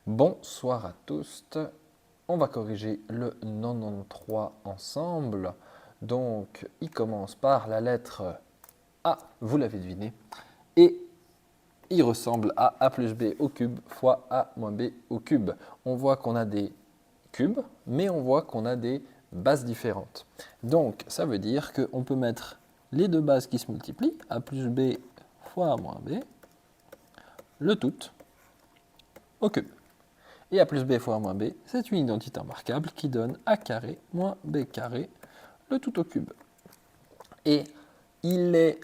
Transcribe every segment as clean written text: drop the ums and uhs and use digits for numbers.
Bonsoir à tous. On va corriger le 93 ensemble. Donc, il commence par la lettre A, vous l'avez deviné, et il ressemble à A plus B au cube fois A moins B au cube. On voit qu'on a des cubes, mais on voit qu'on a des bases différentes. Donc, ça veut dire qu'on peut mettre les deux bases qui se multiplient, A plus B fois A moins B, le tout au cube. Et A plus B fois A moins B, c'est une identité remarquable qui donne A carré moins B carré, le tout au cube. Et il est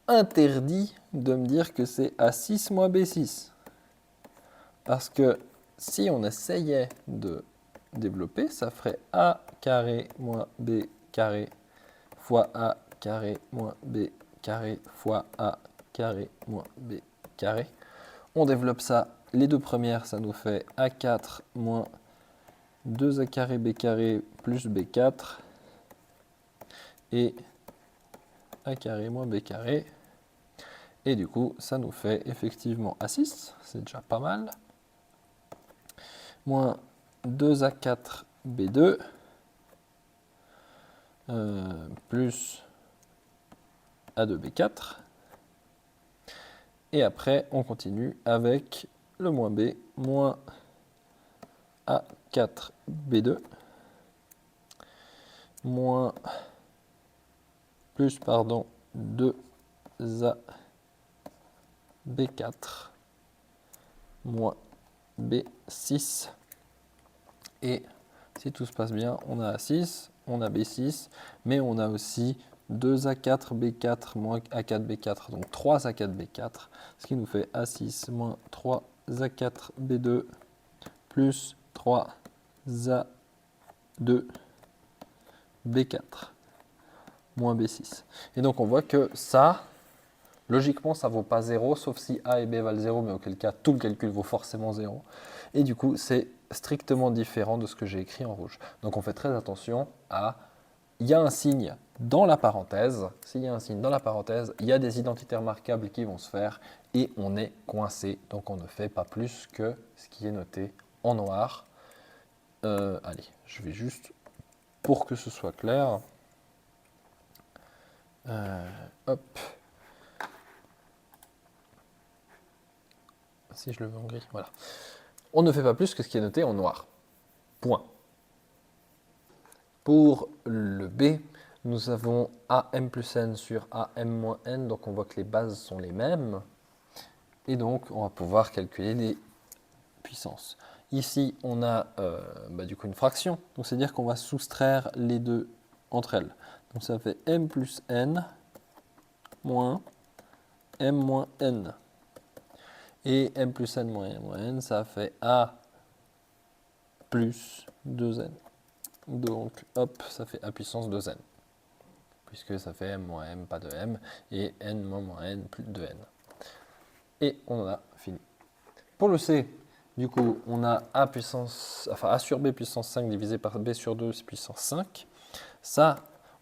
interdit de me dire que c'est A6 moins B6. Parce que si on essayait de développer, ça ferait A carré moins B carré fois A carré moins B carré fois A carré moins B carré. On développe ça, les deux premières, ça nous fait A4 moins 2A carré B carré plus B4 et A carré moins B carré. Et du coup, ça nous fait effectivement A6, c'est déjà pas mal, moins 2A4 B2 plus A2 B4. Et après, on continue avec le moins B, moins A4 B2 moins plus, pardon, 2A B4 moins B6. Et si tout se passe bien, on a A6, on a B6, mais on a aussi 2A4 B4 moins A4 B4, donc 3A4 B4, ce qui nous fait A6 moins 3A4 B2 plus 3A2 B4 moins B6. Et donc on voit que ça, logiquement, ça ne vaut pas 0, sauf si A et B valent 0, mais auquel cas tout le calcul vaut forcément 0. Et du coup, c'est strictement différent de ce que j'ai écrit en rouge. Donc on fait très attention à... Il y a un signe dans la parenthèse. S'il y a un signe dans la parenthèse, il y a des identités remarquables qui vont se faire et on est coincé. Donc on ne fait pas plus que ce qui est noté en noir. Allez, je vais juste, pour que ce soit clair, hop. Si je le veux en gris, voilà. On ne fait pas plus que ce qui est noté en noir. Point. Pour le B, nous avons AM plus N sur AM moins N, donc on voit que les bases sont les mêmes. Et donc, on va pouvoir calculer les puissances. Ici, on a du coup une fraction, donc c'est-à-dire qu'on va soustraire les deux entre elles. Donc ça fait M plus N moins M moins N. Et M plus N moins M moins N, ça fait A plus 2N. Donc, hop, ça fait A puissance 2N. Puisque ça fait M moins M, pas de M, et N moins N plus 2N. Et on en a fini. Pour le C, du coup, on a A puissance, enfin A sur B puissance 5 divisé par B sur 2 puissance 5. Ça,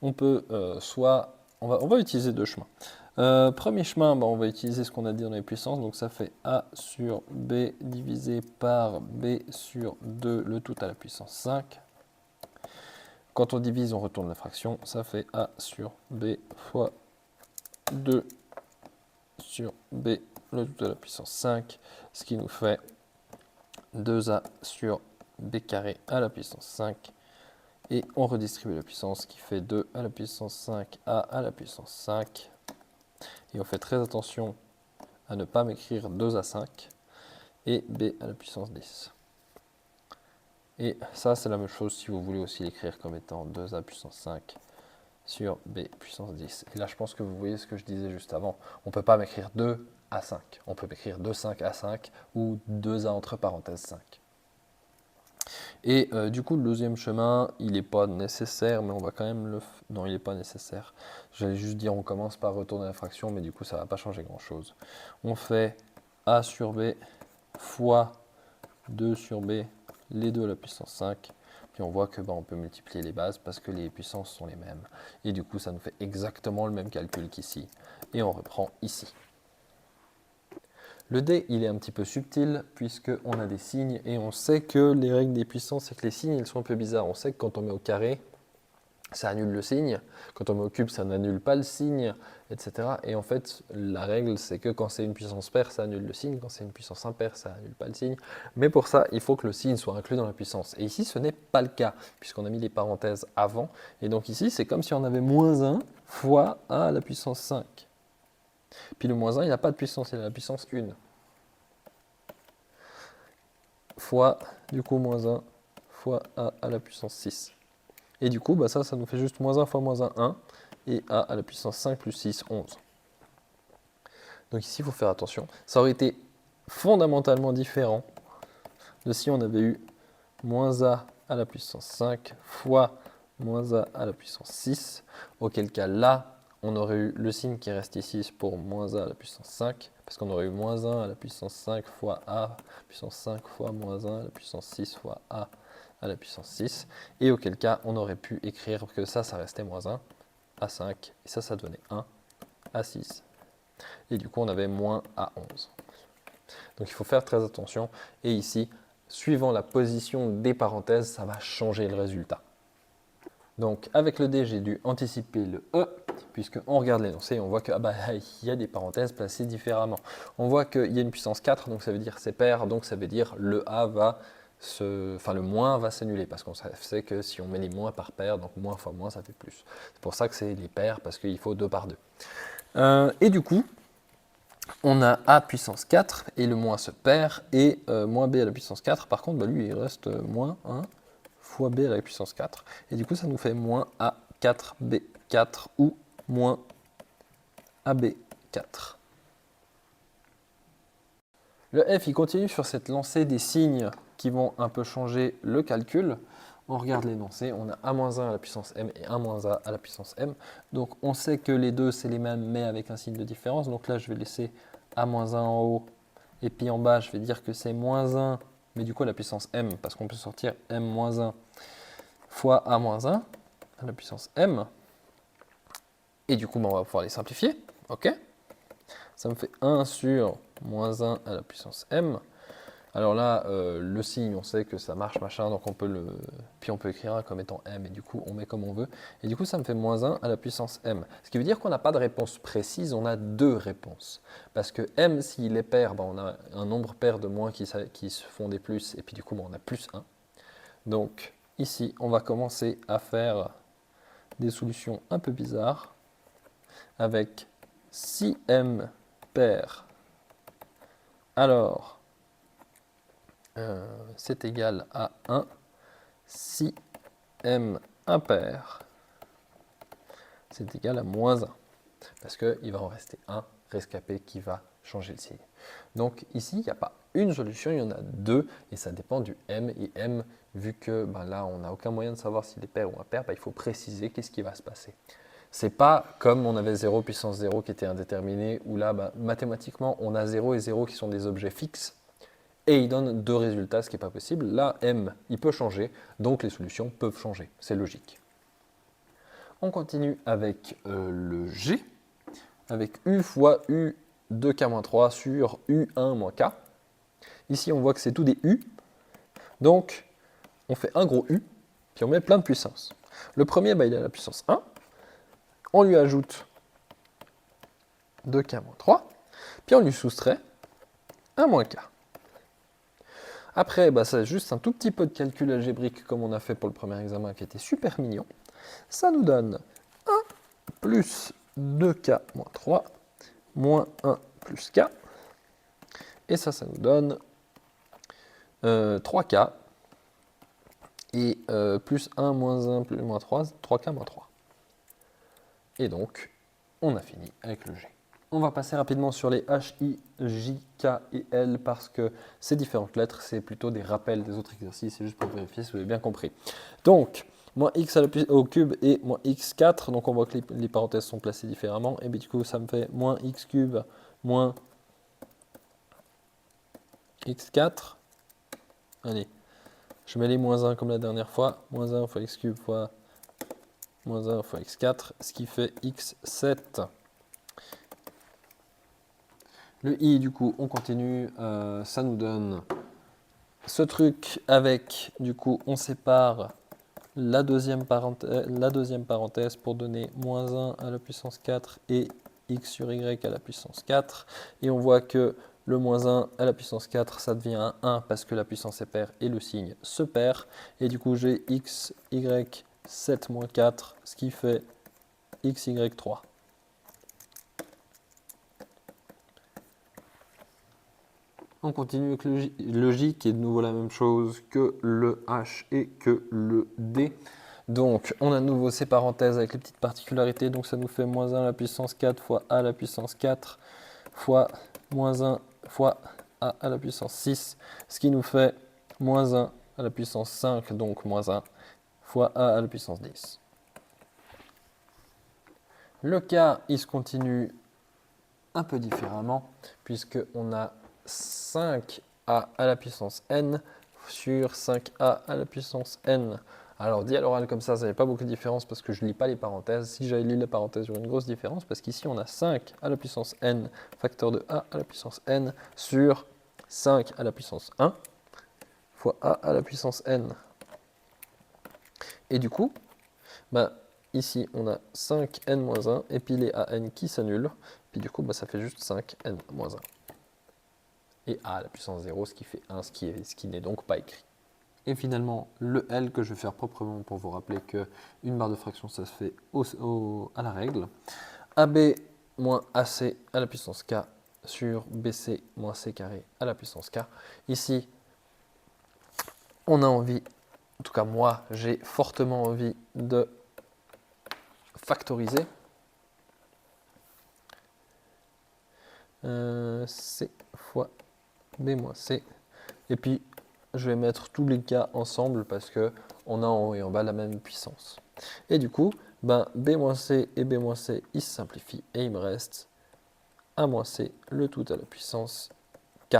on peut soit... On va utiliser deux chemins. Premier chemin, on va utiliser ce qu'on a dit dans les puissances. Donc ça fait A sur B divisé par B sur 2, le tout à la puissance 5. Quand on divise, on retourne la fraction. Ça fait A sur B fois 2 sur B, le tout à la puissance 5. Ce qui nous fait 2A sur B carré à la puissance 5. Et on redistribue la puissance qui fait 2 à la puissance 5 à la puissance 5. Et on fait très attention à ne pas m'écrire 2 à 5 et B à la puissance 10. Et ça, c'est la même chose si vous voulez aussi l'écrire comme étant 2A puissance 5 sur B puissance 10. Et là, je pense que vous voyez ce que je disais juste avant. On ne peut pas m'écrire 2 à 5. On peut m'écrire 2, 5 à 5 ou 2A entre parenthèses 5. Et du coup, le deuxième chemin, il n'est pas nécessaire, mais on va quand même le... Non, il n'est pas nécessaire. J'allais juste dire, on commence par retourner la fraction, mais du coup, ça ne va pas changer grand-chose. On fait A sur B fois 2 sur B, les deux à la puissance 5. Puis on voit que on peut multiplier les bases parce que les puissances sont les mêmes. Et du coup, ça nous fait exactement le même calcul qu'ici. Et on reprend ici. Le dé, il est un petit peu subtil puisqu'on a des signes et on sait que les règles des puissances, c'est que les signes, ils sont un peu bizarres. On sait que quand on met au carré, ça annule le signe. Quand on met au cube, ça n'annule pas le signe, etc. Et en fait, la règle, c'est que quand c'est une puissance paire, ça annule le signe. Quand c'est une puissance impaire, ça annule pas le signe. Mais pour ça, il faut que le signe soit inclus dans la puissance. Et ici, ce n'est pas le cas, puisqu'on a mis les parenthèses avant. Et donc ici, c'est comme si on avait moins 1 fois a à la puissance 5. Puis le moins 1, il n'a pas de puissance, il a la puissance 1. Fois, du coup, moins 1 fois a à la puissance 6. Et du coup, bah ça nous fait juste moins 1 fois moins 1, 1. Et a à la puissance 5 plus 6, 11. Donc ici, il faut faire attention. Ça aurait été fondamentalement différent de si on avait eu moins a à la puissance 5 fois moins a à la puissance 6. Auquel cas, là, on aurait eu le signe qui reste ici pour moins a à la puissance 5. Parce qu'on aurait eu moins 1 à la puissance 5 fois a à la puissance 5 fois moins 1 à la puissance 6 fois a à la puissance 6, et auquel cas on aurait pu écrire que ça restait moins 1 à 5, et ça donnait 1 à 6. Et du coup on avait moins à 11. Donc il faut faire très attention, et ici, suivant la position des parenthèses, ça va changer le résultat. Donc avec le D, j'ai dû anticiper le E, puisqu'on regarde l'énoncé et on voit qu'il y a des parenthèses placées différemment. On voit qu'il y a une puissance 4, donc ça veut dire c'est pair, donc ça veut dire le A va le moins va s'annuler, parce qu'on sait que si on met les moins par paire, donc moins fois moins, ça fait plus. C'est pour ça que c'est les paires, parce qu'il faut 2 par 2. Et du coup, on a A puissance 4, et le moins se perd, et moins B à la puissance 4, par contre, lui, il reste moins 1 fois B à la puissance 4. Et du coup, ça nous fait moins A4B4 ou moins AB4. Le F, il continue sur cette lancée des signes qui vont un peu changer le calcul. On regarde l'énoncé, on a A-1 à la puissance M et A-A à la puissance M. Donc on sait que les deux, c'est les mêmes, mais avec un signe de différence. Donc là, je vais laisser A-1 en haut, et puis en bas, je vais dire que c'est moins 1, mais du coup à la puissance M, parce qu'on peut sortir M-1 fois A-1 à la puissance M. Et du coup, on va pouvoir les simplifier. Ok. Ça me fait 1 sur moins 1 à la puissance M. Alors là, le signe, on sait que ça marche, machin, donc on peut écrire 1 comme étant M, et du coup, on met comme on veut. Et du coup, ça me fait moins 1 à la puissance M. Ce qui veut dire qu'on n'a pas de réponse précise, on a 2 réponses. Parce que M, s'il est pair, on a un nombre pair de moins qui se font des plus, et puis du coup, on a plus 1. Donc, ici, on va commencer à faire des solutions un peu bizarres, avec si M pair, alors c'est égal à 1 si M impair, c'est égal à moins 1. Parce qu'il va en rester un rescapé qui va changer le signe. Donc ici, il n'y a pas une solution, il y en a 2, et ça dépend du M. Et M, vu que là, on n'a aucun moyen de savoir s'il est pair ou impair, il faut préciser qu'est-ce qui va se passer. C'est pas comme on avait 0 puissance 0 qui était indéterminé, où là, mathématiquement, on a 0 et 0 qui sont des objets fixes, et il donne 2 résultats, ce qui n'est pas possible. Là, M, il peut changer, donc les solutions peuvent changer. C'est logique. On continue avec le G, avec U fois U de K-3 sur U1 moins K. Ici, on voit que c'est tout des U. Donc, on fait un gros U, puis on met plein de puissances. Le premier, il a la puissance 1. On lui ajoute 2K-3, puis on lui soustrait 1 moins K. Après, c'est juste un tout petit peu de calcul algébrique comme on a fait pour le premier examen qui était super mignon. Ça nous donne 1 plus 2K moins 3 moins 1 plus K. Et ça nous donne 3K. Et plus 1 moins 1 plus moins 3, 3K moins 3. Et donc, on a fini avec le G. On va passer rapidement sur les H, I, J, K et L parce que ces différentes lettres, c'est plutôt des rappels des autres exercices, c'est juste pour vérifier si vous avez bien compris. Donc, moins x au cube et moins x4, donc on voit que les parenthèses sont placées différemment, et bien du coup ça me fait moins x cube moins x4. Allez, je mets les moins 1 comme la dernière fois, moins 1 fois x cube fois moins 1 fois x4, ce qui fait x7. Le i, du coup, on continue. Ça nous donne ce truc avec, du coup, on sépare la deuxième parenthèse pour donner moins 1 à la puissance 4 et x sur y à la puissance 4. Et on voit que le moins 1 à la puissance 4, ça devient un 1 parce que la puissance est paire et le signe se perd. Et du coup, j'ai x, y, 7 moins 4, ce qui fait x, y, 3. On continue avec le J qui est de nouveau la même chose que le H et que le D. Donc on a de nouveau ces parenthèses avec les petites particularités. Donc ça nous fait moins 1 à la puissance 4 fois A à la puissance 4 fois moins 1 fois A à la puissance 6. Ce qui nous fait moins 1 à la puissance 5, donc moins 1 fois A à la puissance 10. Le cas, il se continue un peu différemment puisqu'on a 5a à la puissance n sur 5a à la puissance n. Alors dit à l'oral comme ça n'y a pas beaucoup de différence parce que je ne lis pas les parenthèses. Si j'avais lu les parenthèses, il y aurait une grosse différence parce qu'ici on a 5 à la puissance n facteur de a à la puissance n sur 5 à la puissance 1 fois a à la puissance n. Et du coup, ici on a 5n-1 et puis les an qui s'annulent. Puis du coup, ça fait juste 5n-1. Et a à la puissance 0, ce qui fait 1, ce qui n'est donc pas écrit. Et finalement, le L que je vais faire proprement pour vous rappeler qu'une barre de fraction, ça se fait à la règle. AB moins AC à la puissance K sur BC moins C carré à la puissance K. Ici, on a envie, en tout cas moi, j'ai fortement envie de factoriser. C fois B moins C. Et puis, je vais mettre tous les cas ensemble parce qu'on a en haut et en bas la même puissance. Et du coup, B moins C et B moins C, ils se simplifient et il me reste A moins C, le tout à la puissance K.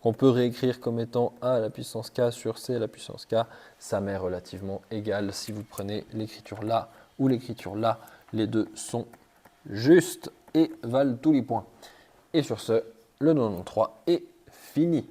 Qu'on peut réécrire comme étant A à la puissance K sur C à la puissance K. Ça m'est relativement égal si vous prenez l'écriture là ou l'écriture là. Les deux sont justes et valent tous les points. Et sur ce, le 93 est fini.